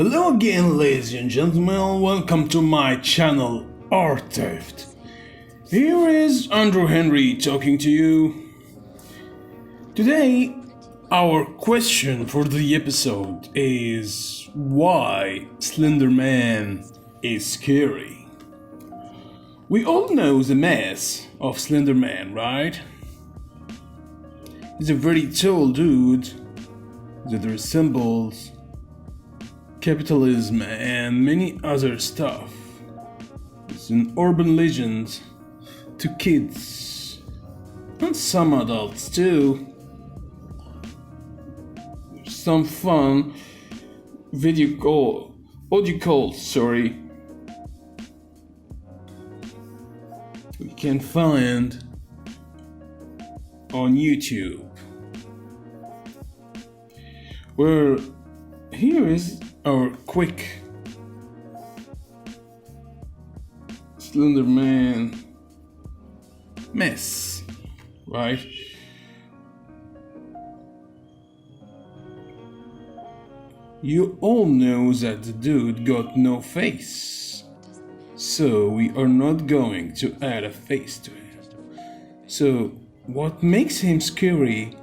Hello again, ladies and gentlemen, welcome to my channel, Art Theft. Here is Andrew Henry talking to you. Today, our question for the episode is why Slender Man is scary. We all know the mess of Slender Man, right? He's a very tall dude that resembles capitalism and many other stuff. It's an urban legend to kids and some adults too. There's some fun audio calls, we can find on YouTube. Where here is our quick Slender Man mess, right? You all know that the dude got no face, so we are not going to add a face to him. So what makes him scary?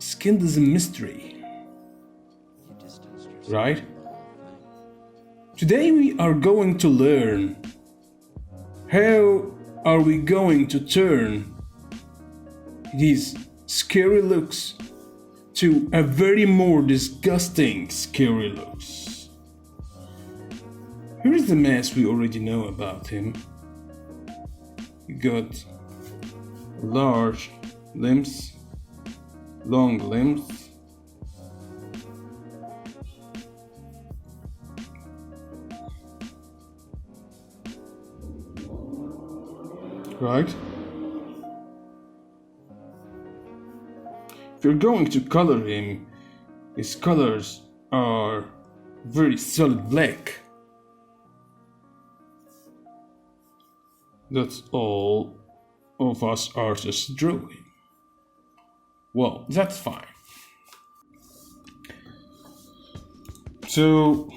Skin is a mystery. Right? Today we are going to learn how are we going to turn these scary looks to a very more disgusting scary looks. Here is the mess we already know about him. He got large limbs, long limbs, right? If you're going to color him, his colors are very solid black. That's all of us artists drawing. Well, that's fine. So,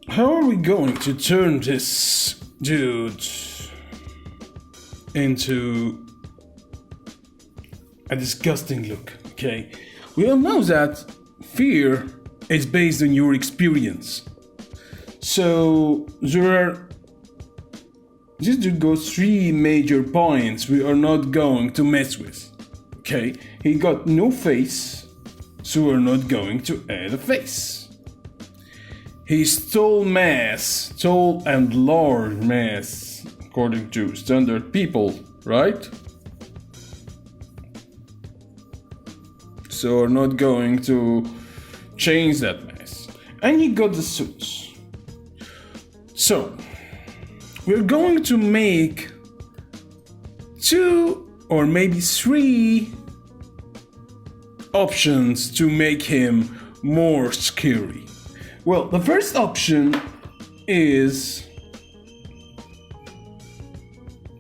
how are we going to turn this dude into a disgusting look? Okay, we all know that fear is based on your experience. So this dude got three major points we are not going to mess with. Okay, he got no face, so we're not going to add a face. He's tall and large mass, according to standard people, right? So we're not going to change that mess. And he got the suits. So we're going to make 2 or maybe 3 options to make him more scary. Well, the first option is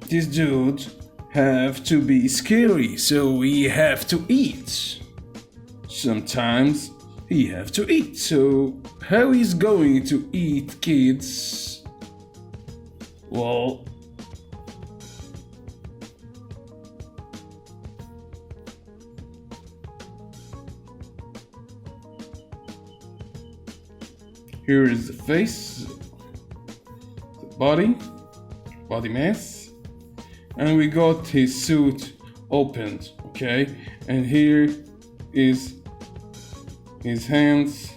this dude have to be scary, so we have to eat. Sometimes he have to eat. So how he's going to eat, kids? Well, here is the face, the body mass, and we got his suit opened, okay? And here is his hands,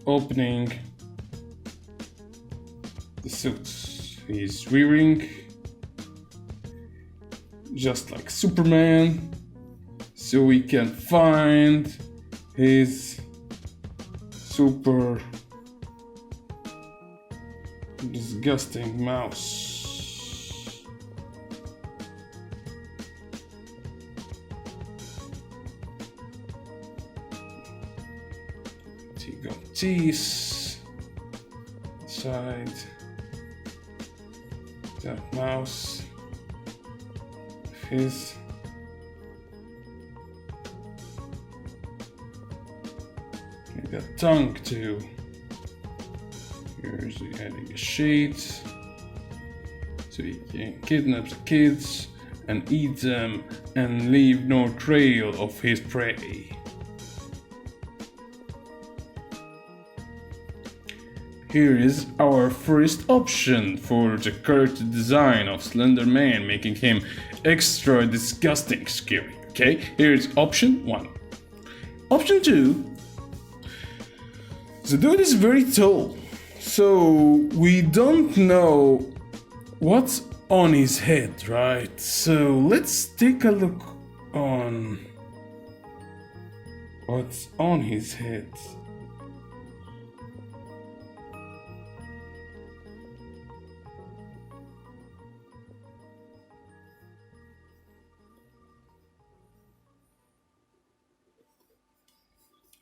opening the suit he's wearing, just like Superman, so we can find his super disgusting mouse. He got teeth inside that mouse. His a tongue too. Here's adding a sheet, so he can kidnap the kids and eat them and leave no trail of his prey. Here is our first option for the character design of Slender Man, making him extra disgusting scary. Okay, here is option 1. Option 2. The dude is very tall, so we don't know what's on his head, right? So let's take a look on what's on his head.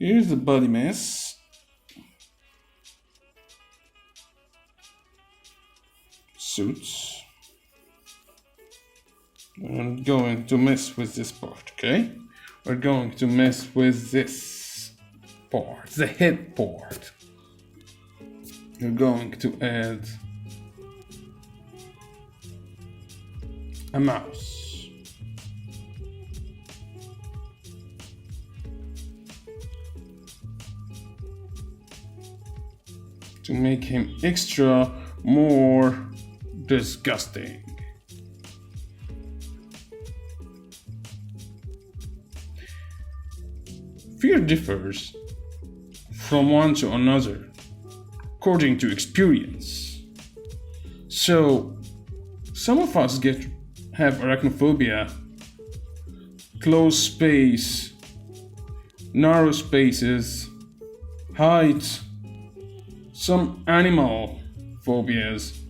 Here's the body mass. Suits. We're not going to mess with this part, okay? We're going to mess with this part, the head part. We're going to add a mouse. To make him extra more disgusting. Fear differs from one to another according to experience. So some of us have arachnophobia, closed space, narrow spaces, height, some animal phobias,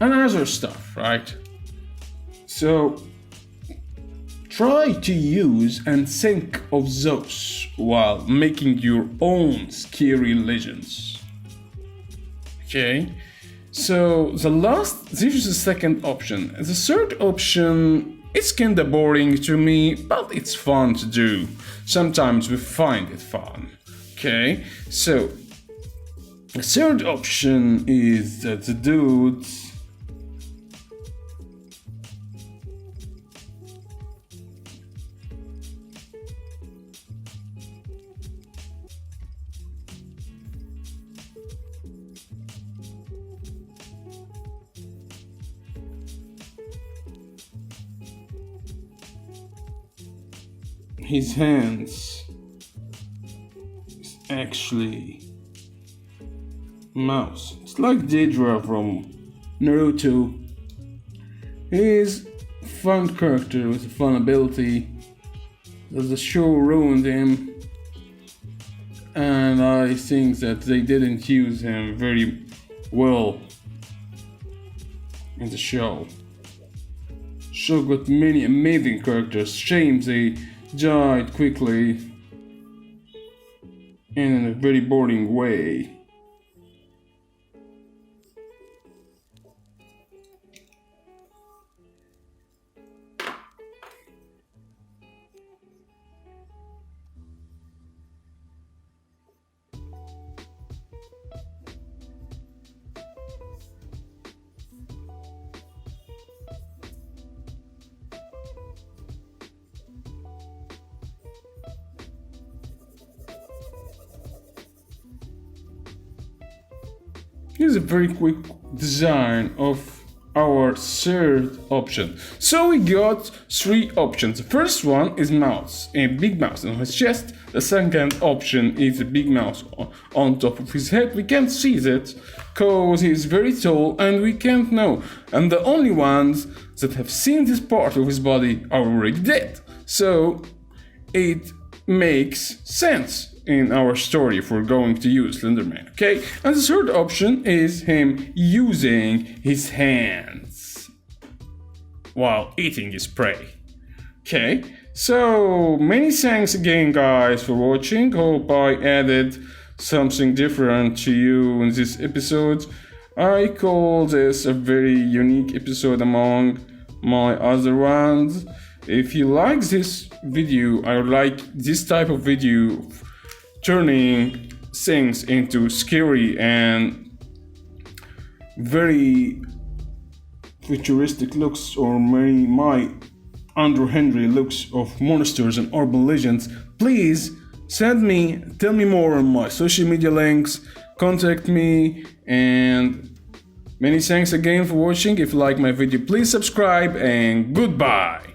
and other stuff, right? So try to use and think of those while making your own scary legends. Okay, so this is the second option. The third option, it's kinda boring to me, but it's fun to do. Sometimes we find it fun. Okay, so the third option is that the dude his hands is actually mouse. It's like Deidra from Naruto. He's a fun character with a fun ability. The show ruined him, and I think that they didn't use him very well in the show. Show got many amazing characters. Shame they died quickly and in a very boring way. Here's a very quick design of our third option. So we got three options. The first one is mouse, a big mouse on his chest. The second option is a big mouse on top of his head. We can't see that because he's very tall and we can't know. And the only ones that have seen this part of his body are already dead. So it makes sense in our story if we're going to use Slender Man, okay? And the third option is him using his hands while eating his prey. Okay, so many thanks again, guys, for watching. Hope I added something different to you in this episode. I call this a very unique episode among my other ones. If you like this video, I like this type of video, turning things into scary and very futuristic looks, or my Andrew Henry looks of monsters and urban legends, please tell me more on my social media links, contact me, and many thanks again for watching. If you like my video, please subscribe, and goodbye.